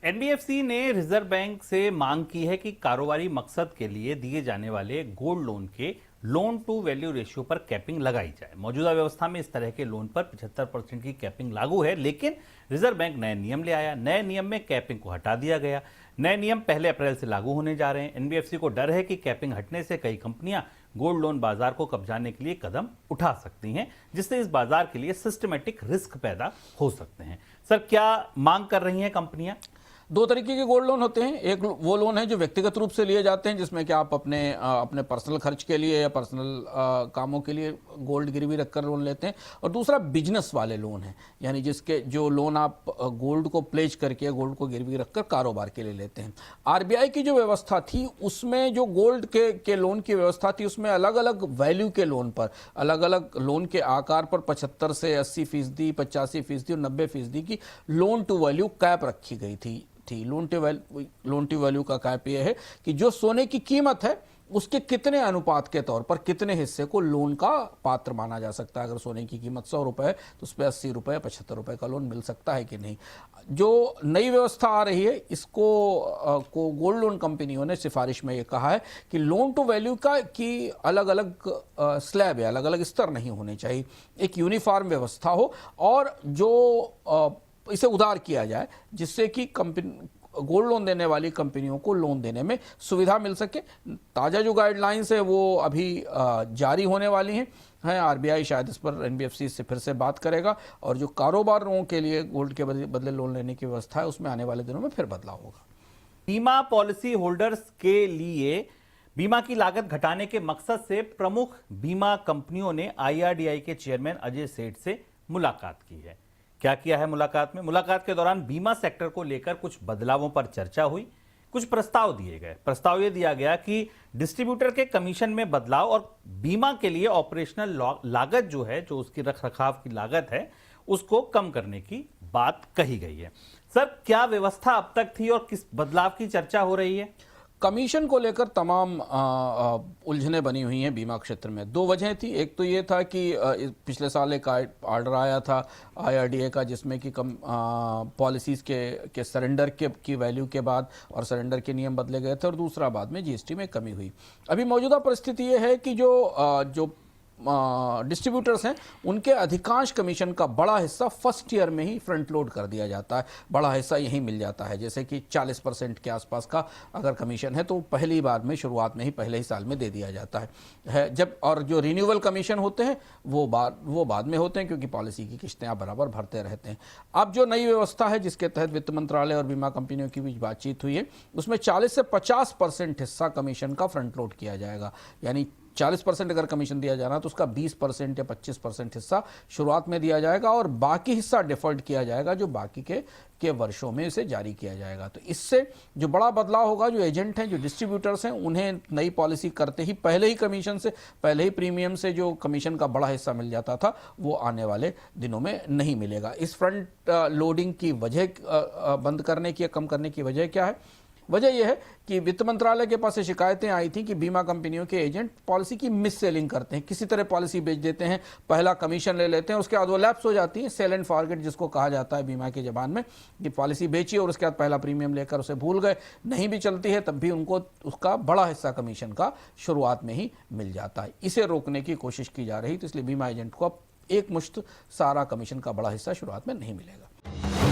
NBFC ने reserve bank से मांग की है कि कारोबारी मकसद के लिए दिए जाने वाले गोल्ड लोन के लोन टू वैल्यू रेशियो पर कैपिंग लगाई जाए। मौजूदा व्यवस्था में इस तरह के लोन पर 75% की कैपिंग लागू है, लेकिन रिजर्व बैंक नए नियम ले आया। नए नियम में कैपिंग को हटा दिया गया। नए नियम 1 अप्रैल से लागू होने जा रहे हैं। एनबीएफसी को डर है कि कैपिंग हटने से कई कंपनियां गोल्ड लोन बाजार को कब्जाने के लिए कदम उठा सकती हैं, जिससे इस बाजार के लिए सिस्टमेटिक रिस्क पैदा हो सकते हैं। सर, क्या मांग कर रही हैं कंपनियां? दो तरीके के गोल्ड लोन होते हैं। एक वो लोन है जो व्यक्तिगत रूप से लिए जाते हैं, जिसमें कि आप अपने पर्सनल खर्च के लिए या पर्सनल कामों के लिए गोल्ड गिरवी रखकर लोन लेते हैं। और दूसरा बिजनेस वाले लोन है, यानी जिसके जो लोन आप गोल्ड को प्लेज करके, गोल्ड को गिरवी रखकर कारोबार के लिए लेते हैं। आरबीआई की जो व्यवस्था थी उसमें जो गोल्ड के लोन की व्यवस्था थी, उसमें अलग अलग वैल्यू के लोन पर, अलग अलग लोन के आकार पर 75 से 80%, 85% और 90% की लोन टू वैल्यू कैप रखी गई थी। लोन टू वैल्यू का कैप यह है कि जो सोने की कीमत है उसके कितने अनुपात के तौर पर कितने हिस्से को लोन का पात्र माना जा सकता है। अगर सोने की कीमत 100 रुपए है तो उस पर 80 रुपए 75 रुपए का लोन मिल सकता है कि नहीं। जो नई व्यवस्था आ रही है इसको गोल्ड लोन कंपनियों ने सिफारिश में ये कहा है कि लोन टू वैल्यू की अलग अलग स्लैब है, अलग अलग स्तर नहीं होने चाहिए, एक यूनिफॉर्म व्यवस्था हो और जो इसे उधार किया जाए, जिससे कि गोल्ड लोन देने वाली कंपनियों को लोन देने में सुविधा मिल सके। ताज़ा जो गाइडलाइंस है वो अभी जारी होने वाली हैं। आरबीआई शायद इस पर एनबीएफसी से फिर से बात करेगा और जो कारोबारों के लिए गोल्ड के बदले लोन लेने की व्यवस्था है उसमें आने वाले दिनों में फिर बदलाव होगा। बीमा पॉलिसी होल्डर्स के लिए बीमा की लागत घटाने के मकसद से प्रमुख बीमा कंपनियों ने आईआरडीआई के चेयरमैन अजय सेठ से मुलाकात की है। क्या किया है मुलाकात में? मुलाकात के दौरान बीमा सेक्टर को लेकर कुछ बदलावों पर चर्चा हुई, कुछ प्रस्ताव दिए गए। प्रस्ताव यह दिया गया कि डिस्ट्रीब्यूटर के कमीशन में बदलाव और बीमा के लिए ऑपरेशनल लागत जो है, जो उसकी रखरखाव की लागत है, उसको कम करने की बात कही गई है। सर, क्या व्यवस्था अब तक थी और किस बदलाव की चर्चा हो रही है? कमीशन को लेकर तमाम उलझने बनी हुई हैं बीमा क्षेत्र में। दो वजह थी। एक तो ये था कि पिछले साल एक ऑर्डर आया था आईआरडीए का, जिसमें कि पॉलिसीज के सरेंडर की वैल्यू के बाद और सरेंडर के नियम बदले गए थे, और दूसरा बाद में जीएसटी में कमी हुई। अभी मौजूदा परिस्थिति ये है कि जो डिस्ट्रीब्यूटर्स हैं उनके अधिकांश कमीशन का बड़ा हिस्सा फर्स्ट ईयर में ही फ्रंट लोड कर दिया जाता है, बड़ा हिस्सा यहीं मिल जाता है। जैसे कि 40% के आसपास का अगर कमीशन है तो पहली बार में, शुरुआत में ही, पहले ही साल में दे दिया जाता है जब। और जो रिन्यूअल कमीशन होते हैं वो बाद में होते हैं, क्योंकि पॉलिसी की किस्तें आप बराबर भरते रहते हैं। अब जो नई व्यवस्था है जिसके तहत वित्त मंत्रालय और बीमा कंपनियों के बीच बातचीत हुई है, उसमें 40 से 50% हिस्सा कमीशन का फ्रंट लोड किया जाएगा। यानी 40% अगर कमीशन दिया जा रहा है तो उसका 20% या 25% हिस्सा शुरुआत में दिया जाएगा और बाकी हिस्सा डिफर्ड किया जाएगा, जो बाकी के वर्षों में इसे जारी किया जाएगा। तो इससे जो बड़ा बदलाव होगा, जो एजेंट हैं, जो डिस्ट्रीब्यूटर्स हैं, उन्हें नई पॉलिसी करते ही पहले ही प्रीमियम से जो कमीशन का बड़ा हिस्सा मिल जाता था, वो आने वाले दिनों में नहीं मिलेगा। इस फ्रंट लोडिंग की वजह, बंद करने की या कम करने की वजह क्या है? वजह यह है कि वित्त मंत्रालय के पास शिकायतें आई थी कि बीमा कंपनियों के एजेंट पॉलिसी की मिस सेलिंग करते हैं, किसी तरह पॉलिसी बेच देते हैं, पहला कमीशन ले लेते हैं, उसके बाद वो लैप्स हो जाती है। सेल एंड फॉरगेट जिसको कहा जाता है बीमा की ज़बान में, कि पॉलिसी बेची और उसके बाद पहला प्रीमियम लेकर उसे भूल गए, नहीं भी चलती है तब भी उनको उसका बड़ा हिस्सा कमीशन का शुरुआत में ही मिल जाता है। इसे रोकने की कोशिश की जा रही, तो इसलिए बीमा एजेंट को अब एक मुश्त सारा कमीशन का बड़ा हिस्सा शुरुआत में नहीं मिलेगा।